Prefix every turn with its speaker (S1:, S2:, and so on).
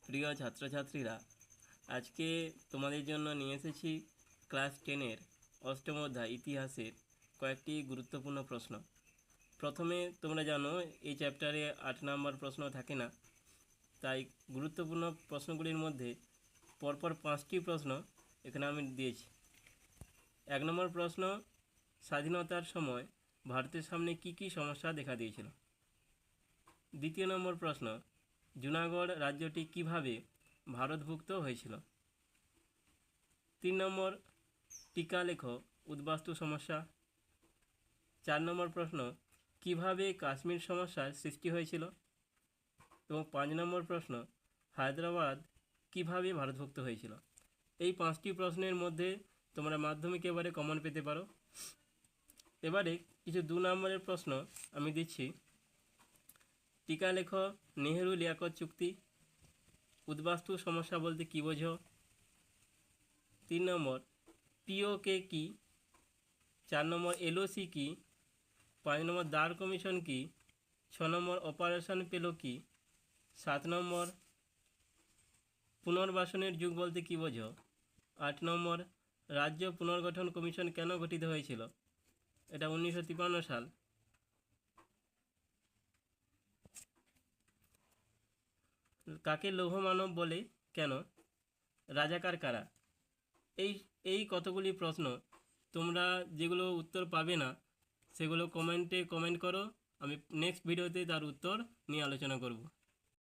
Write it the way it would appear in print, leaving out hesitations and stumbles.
S1: প্রিয় ছাত্রছাত্রীরা, আজকে তোমাদের জন্য নিয়ে এসেছি ক্লাস 10-এর অষ্টম অধ্যায় ইতিহাসের কয়েকটি গুরুত্বপূর্ণ প্রশ্ন। প্রথমে তোমরা জানো এই চ্যাপ্টারে 8 নম্বর প্রশ্ন থাকে না, তাই গুরুত্বপূর্ণ প্রশ্নগুলির মধ্যে পরপর 5টি প্রশ্ন এখানে আমি দিয়েছি। 1 নম্বর প্রশ্ন, স্বাধীনতার সময় ভারতের সামনে কী কী সমস্যা দেখা দিয়েছিল। 2 নম্বর প্রশ্ন, জুনাগড় রাজ্যটি কিভাবে ভারতভুক্ত হয়েছিল। 3 নম্বর, টিকা লেখো উদ্বাস্তু সমস্যা। 4 নম্বর প্রশ্ন, কিভাবে কাশ্মীর সমস্যার সৃষ্টি হয়েছিল। এবং 5 নম্বর প্রশ্ন, হায়দ্রাবাদ কিভাবে ভারতভুক্ত হয়েছিল। এই 5টি প্রশ্নের মধ্যে তোমরা মাধ্যমিক এবারে কমন পেতে পারো। এবারে কিছু 2 নম্বরের প্রশ্ন আমি দিচ্ছি। টিকা লেখো নেহেরু লিয়াকত চুক্তি। উদ্বাস্তু সমস্যা বলতে কী বোঝো। 3 নম্বর, পিওকে কি। 4 নম্বর, এলওসি কি। 5 নম্বর, দার কমিশন কি। 6 নম্বর, অপারেশন পেলো কি। 7 নম্বর, পুনর্বাসনের যুগ বলতে কী বোঝো। 8 নম্বর, রাজ্য পুনর্গঠন কমিশন কেন গঠিত হয়েছিল। এটা 1953 সাল। কাকে লৌহ মানব বলে কেন। রাজাকার কারা। এই এই কতগুলি প্রশ্ন তোমরা যেগুলো উত্তর পাবে না সেগুলো কমেন্টে কমেন্ট করো, আমি নেক্সট ভিডিওতে তার উত্তর নিয়ে আলোচনা করব।